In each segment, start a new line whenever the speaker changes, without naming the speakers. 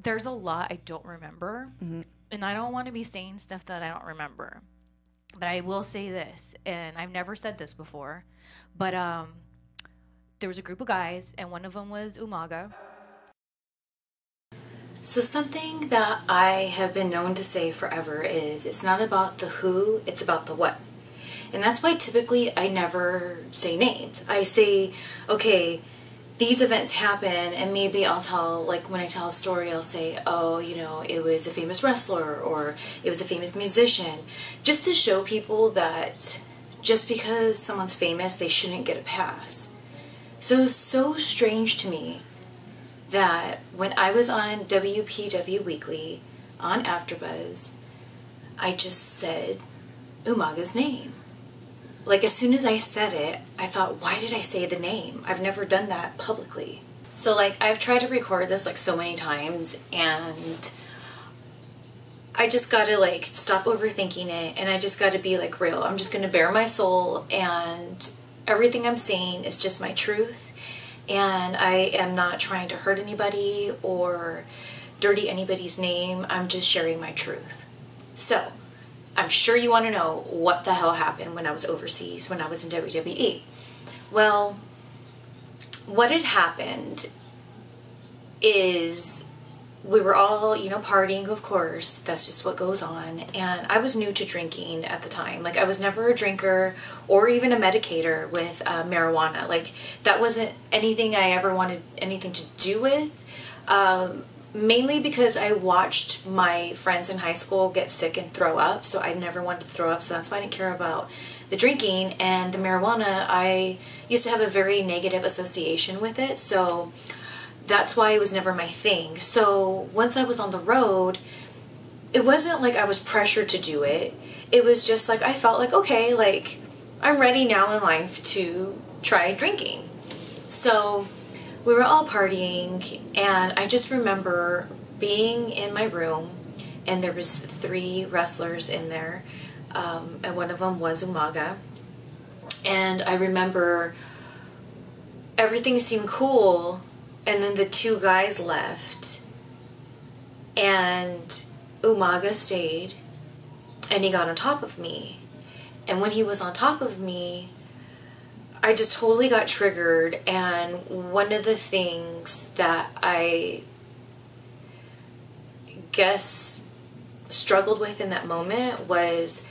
there's a lot I don't remember, and I don't want to be saying stuff that I don't remember. But I will say this, and I've never said this before, but there was a group of guys, and one of them was Umaga. So something that I have been known to say forever is it's not about the who, it's about the what. And that's why typically I never say names. I say, okay, these events happen, and maybe I'll tell, like when I tell a story, I'll say, oh, you know, it was a famous wrestler or it was a famous musician, just to show people that just because someone's famous, they shouldn't get a pass. So it's so strange to me that when I was on WPW Weekly on AfterBuzz, I just said Umaga's name. Like, as soon as I said it, I thought, why did I say the name? I've never done that publicly. So, like, I've tried to record this, like, so many times, and I just gotta, like, stop overthinking it, and I just gotta be, like, real. I'm just gonna bare my soul, and everything I'm saying is just my truth, and I am not trying to hurt anybody or dirty anybody's name. I'm just sharing my truth. So, I'm sure you want to know what the hell happened when I was overseas, when I was in WWE. Well, what had happened is we were all, you know, partying, of course. That's just what goes on. And I was new to drinking at the time. Like, I was never a drinker or even a medicator with marijuana. Like, that wasn't anything I ever wanted anything to do with. Mainly because I watched my friends in high school get sick and throw up, so I never wanted to throw up, so that's why I didn't care about the drinking. And the marijuana, I used to have a very negative association with it, so that's why it was never my thing. So once I was on the road, it wasn't like I was pressured to do it. It was just like I felt like, okay, like I'm ready now in life to try drinking. So we were all partying, and I just remember being in my room, and there was 3 wrestlers in there, and one of them was Umaga. And I remember everything seemed cool, and then the 2 guys left, and Umaga stayed, and he got on top of me. And when he was on top of me, I just totally got triggered, and one of the things that I guess struggled with in that moment was,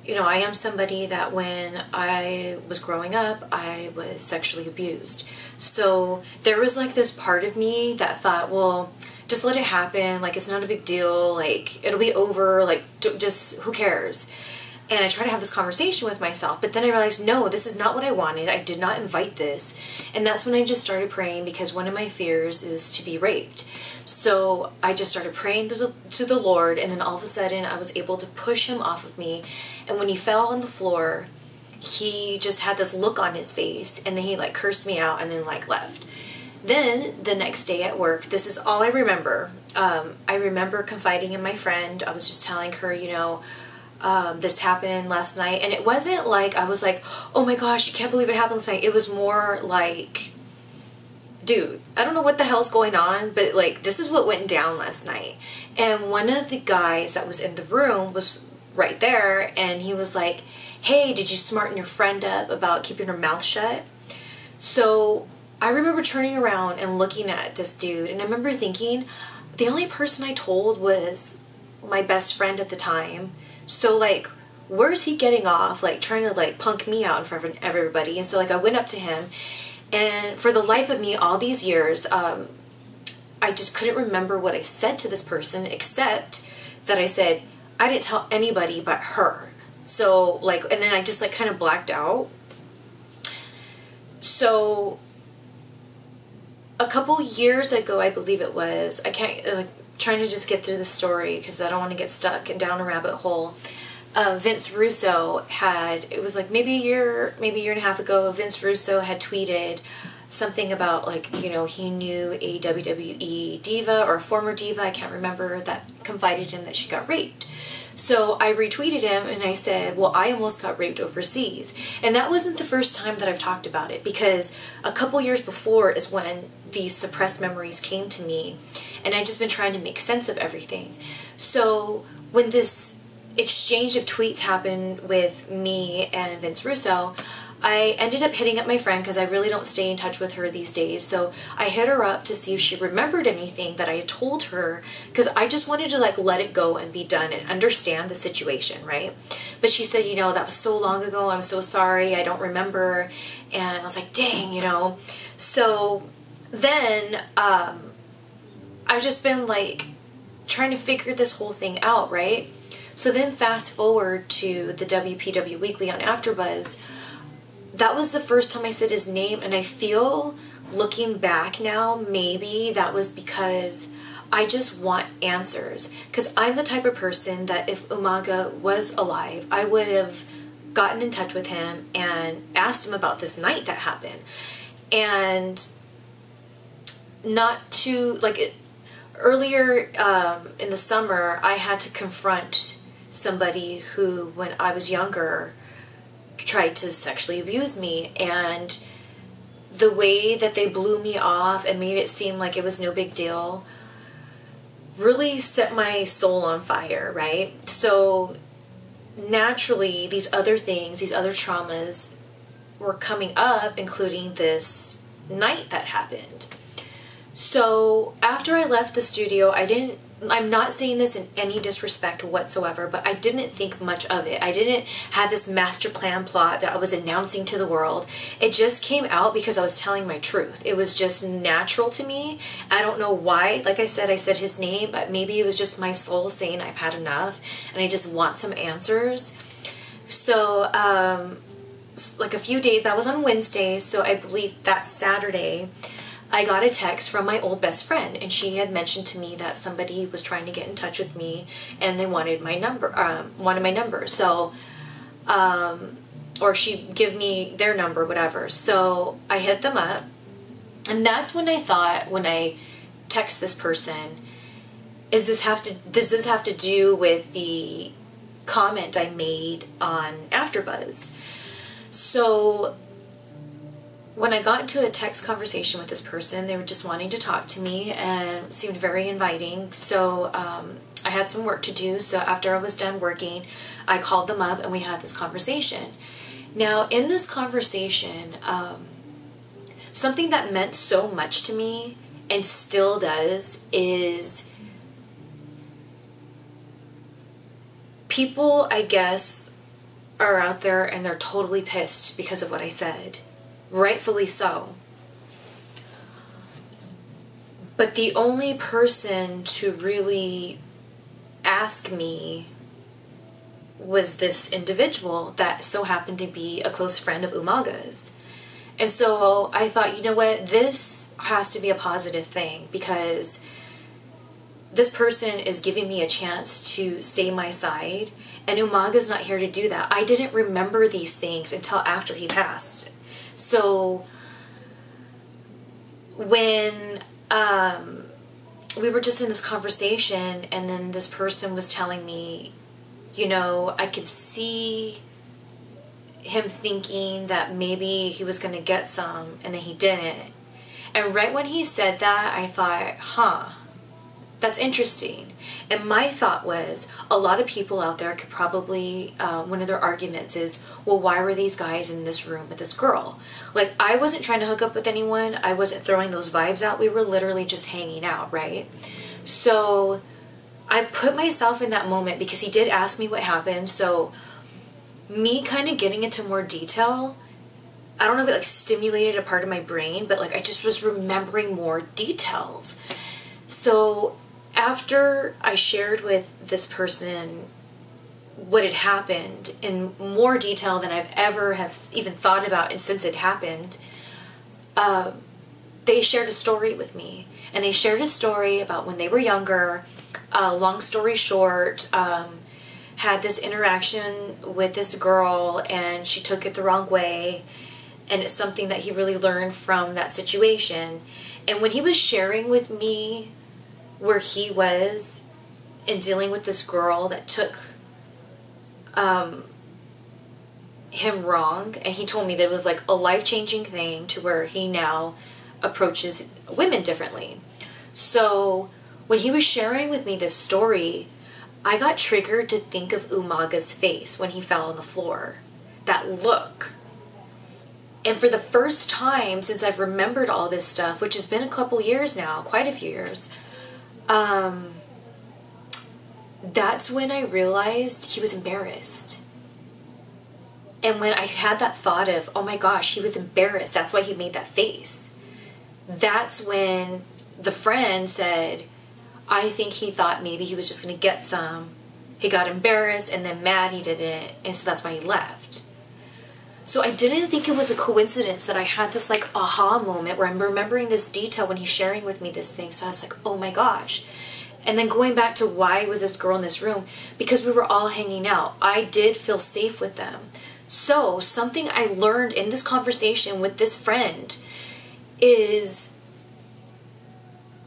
you know, I am somebody that when I was growing up, I was sexually abused. So there was like this part of me that thought, well, just let it happen, like it's not a big deal, like it'll be over, like just who cares? And I tried to have this conversation with myself, but then I realized, no, this is not what I wanted. I did not invite this. And that's when I just started praying, because one of my fears is to be raped. So I just started praying to the Lord, and then all of a sudden I was able to push him off of me. And when he fell on the floor, he just had this look on his face, and then he like cursed me out and then like left. Then the next day at work, this is all I remember. I remember confiding in my friend. I was just telling her, you know, this happened last night, and it wasn't like I was like, oh my gosh, you can't believe it happened last night. It was more like, dude, I don't know what the hell's going on, but like this is what went down last night. And one of the guys that was in the room was right there, and he was like, hey, did you smarten your friend up about keeping her mouth shut? So I remember turning around and looking at this dude, and I remember thinking, the only person I told was my best friend at the time. So like, where's he getting off, like trying to like punk me out in front of everybody? And so like I went up to him, and for the life of me all these years, I just couldn't remember what I said to this person, except that I said, I didn't tell anybody but her. So like, and then I just like kind of blacked out. So a couple years ago, I believe it was, I can't, like, trying to just get through the story because I don't want to get stuck and down a rabbit hole. Vince Russo had, it was like maybe a year and a half ago, Vince Russo had tweeted something about like, you know, he knew a WWE diva or a former diva, I can't remember, that confided him that she got raped. So I retweeted him and I said, well, I almost got raped overseas. And that wasn't the first time that I've talked about it, because a couple years before is when these suppressed memories came to me. and I just been trying to make sense of everything. So when this exchange of tweets happened with me and Vince Russo, I ended up hitting up my friend because I really don't stay in touch with her these days. So I hit her up to see if she remembered anything that I had told her, because I just wanted to like let it go and be done and understand the situation, right? But she said, you know, that was so long ago. I'm so sorry. I don't remember. And I was like, dang, you know. So then I've just been like trying to figure this whole thing out, right? So then fast forward to the WPW Weekly on AfterBuzz. That was the first time I said his name, and I feel, looking back now, maybe that was because I just want answers. Because I'm the type of person that if Umaga was alive, I would have gotten in touch with him and asked him about this night that happened. And not to, like, earlier in the summer, I had to confront somebody who, when I was younger, tried to sexually abuse me, and the way that they blew me off and made it seem like it was no big deal really set my soul on fire, right? So naturally these other things, these other traumas were coming up, including this night that happened. So after I left the studio, I'm not saying this in any disrespect whatsoever, but I didn't think much of it. I didn't have this master plan plot that I was announcing to the world. It just came out because I was telling my truth. It was just natural to me. I don't know why. Like I said his name, but maybe it was just my soul saying I've had enough and I just want some answers. So, like a few days, that was on Wednesday, so I believe that Saturday, I got a text from my old best friend, and she had mentioned to me that somebody was trying to get in touch with me, and they wanted my number. So, or she give me their number, whatever. So I hit them up, and that's when I thought, when I text this person, does this have to do with the comment I made on AfterBuzz? So when I got into a text conversation with this person, they were just wanting to talk to me and seemed very inviting. So I had some work to do. So after I was done working, I called them up and we had this conversation. Now, in this conversation, something that meant so much to me and still does is people, I guess, are out there and they're totally pissed because of what I said. Rightfully so. But the only person to really ask me was this individual that so happened to be a close friend of Umaga's. And so I thought, you know what, this has to be a positive thing, because this person is giving me a chance to say my side, and Umaga's not here to do that. I didn't remember these things until after he passed. So when we were just in this conversation, and then this person was telling me, you know, I could see him thinking that maybe he was going to get some, and then he didn't. And right when he said that, I thought, huh, that's interesting. And my thought was, a lot of people out there could probably, one of their arguments is, well, why were these guys in this room with this girl? Like, I wasn't trying to hook up with anyone. I wasn't throwing those vibes out. We were literally just hanging out, right? So I put myself in that moment because he did ask me what happened. So me kind of getting into more detail, I don't know if it like stimulated a part of my brain, but like I just was remembering more details. So after I shared with this person what had happened in more detail than I've ever have even thought about, and since it happened, they shared a story with me. And they shared a story about when they were younger, long story short, had this interaction with this girl and she took it the wrong way, and it's something that he really learned from that situation. And when he was sharing with me where he was in dealing with this girl that took him wrong, and he told me that it was like a life-changing thing to where he now approaches women differently. So when he was sharing with me this story, I got triggered to think of Umaga's face when he fell on the floor. That look. And for the first time since I've remembered all this stuff, which has been a couple years now, quite a few years, that's when I realized he was embarrassed. And when I had that thought of, oh my gosh, he was embarrassed, that's why he made that face. That's when the friend said, I think he thought maybe he was just going to get some. He got embarrassed and then mad he didn't, and so that's why he left. So I didn't think it was a coincidence that I had this like aha moment where I'm remembering this detail when he's sharing with me this thing. So I was like, oh my gosh. And then going back to why was this girl in this room? Because we were all hanging out. I did feel safe with them. So something I learned in this conversation with this friend is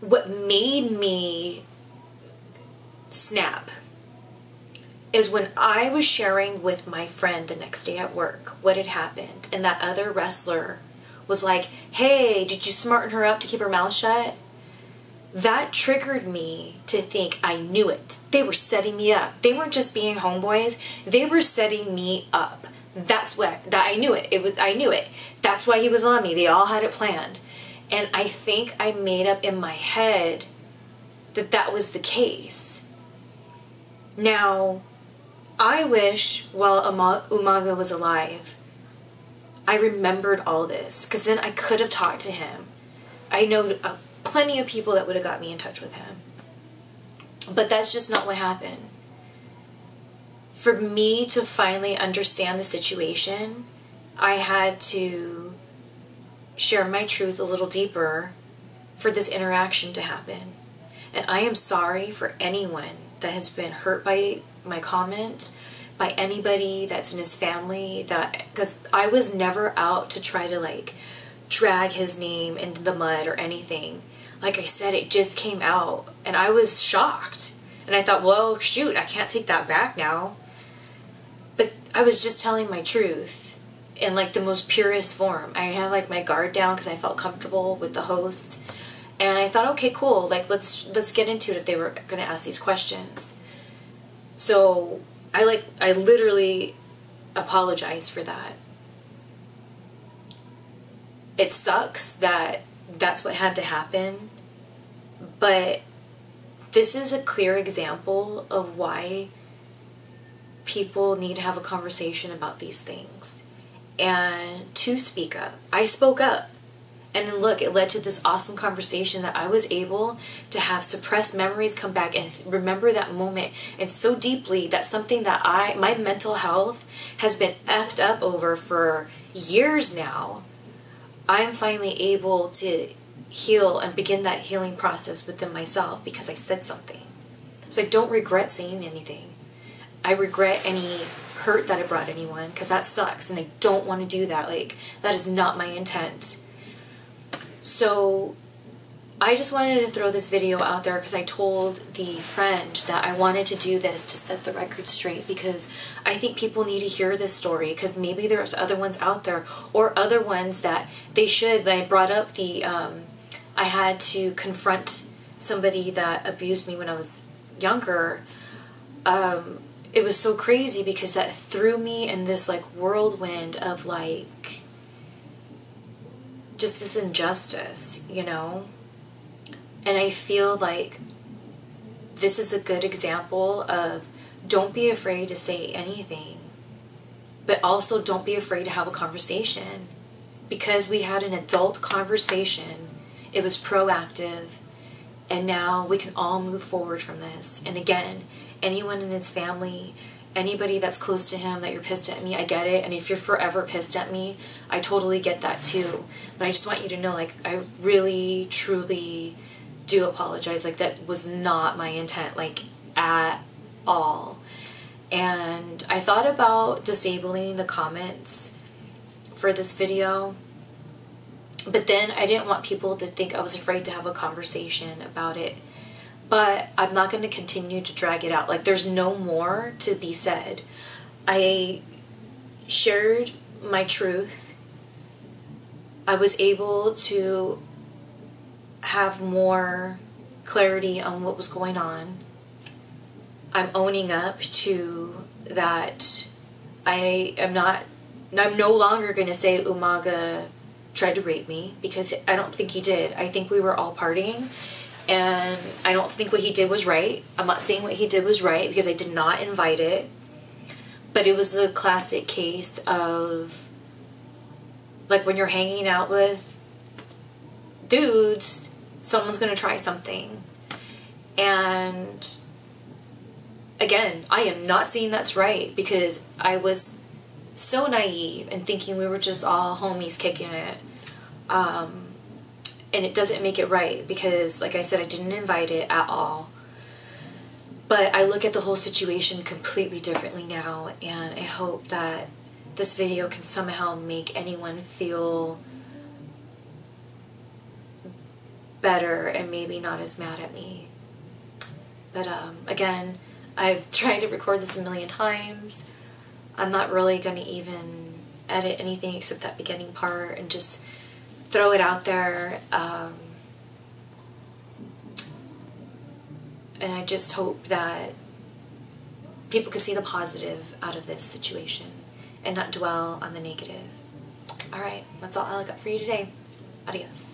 what made me snap is when I was sharing with my friend the next day at work what had happened, and that other wrestler was like, hey, did you smarten her up to keep her mouth shut? That triggered me to think I knew it. They were setting me up. They weren't just being homeboys. They were setting me up. That's what, that I knew it. I knew it. That's why he was on me. They all had it planned. And I think I made up in my head that that was the case. Now, I wish while Umaga was alive, I remembered all this, because then I could have talked to him. I know plenty of people that would have got me in touch with him. But that's just not what happened. For me to finally understand the situation, I had to share my truth a little deeper for this interaction to happen. And I am sorry for anyone that has been hurt by my comment, by anybody that's in his family, that, because I was never out to try to like drag his name into the mud or anything. Like I said, it just came out and I was shocked. And I thought, well, shoot, I can't take that back now. But I was just telling my truth in like the most purest form. I had like my guard down because I felt comfortable with the hosts. And I thought, okay, cool, like let's get into it if they were going to ask these questions. So I literally apologized for that. It sucks that that's what had to happen, but this is a clear example of why people need to have a conversation about these things and to speak up. I spoke up, and then look, it led to this awesome conversation that I was able to have suppressed memories come back and remember that moment, and so deeply that something that my mental health has been effed up over for years now. I'm finally able to heal and begin that healing process within myself because I said something. So I don't regret saying anything. I regret any hurt that I brought anyone, because that sucks and I don't want to do that. Like, that is not my intent. So I just wanted to throw this video out there because I told the friend that I wanted to do this to set the record straight, because I think people need to hear this story, because maybe there's other ones out there or other ones that they should. I brought up the I had to confront somebody that abused me when I was younger. It was so crazy because that threw me in this like whirlwind of like just this injustice, you know? And I feel like this is a good example of don't be afraid to say anything, but also don't be afraid to have a conversation, because we had an adult conversation. It was proactive, and now we can all move forward from this. And again, anyone in his family, anybody that's close to him that you're pissed at me, I get it. And if you're forever pissed at me, I totally get that too. But I just want you to know, like, I really, truly do apologize. Like, that was not my intent, like, at all. And I thought about disabling the comments for this video, but then I didn't want people to think I was afraid to have a conversation about it. But I'm not going to continue to drag it out. Like, there's no more to be said. I shared my truth. I was able to have more clarity on what was going on. I'm owning up to that. I'm no longer going to say Umaga tried to rape me, because I don't think he did. I think we were all partying, and I don't think what he did was right. I'm not saying what he did was right, because I did not invite it. But it was the classic case of, like, when you're hanging out with dudes, someone's going to try something. And again, I am not saying that's right, because I was so naive and thinking we were just all homies kicking it. And it doesn't make it right, because, like I said, I didn't invite it at all. But I look at the whole situation completely differently now, and I hope that this video can somehow make anyone feel better and maybe not as mad at me. But again, I've tried to record this a million times. I'm not really going to even edit anything except that beginning part and just throw it out there. And I just hope that people can see the positive out of this situation and not dwell on the negative. Alright, that's all I got for you today. Adios.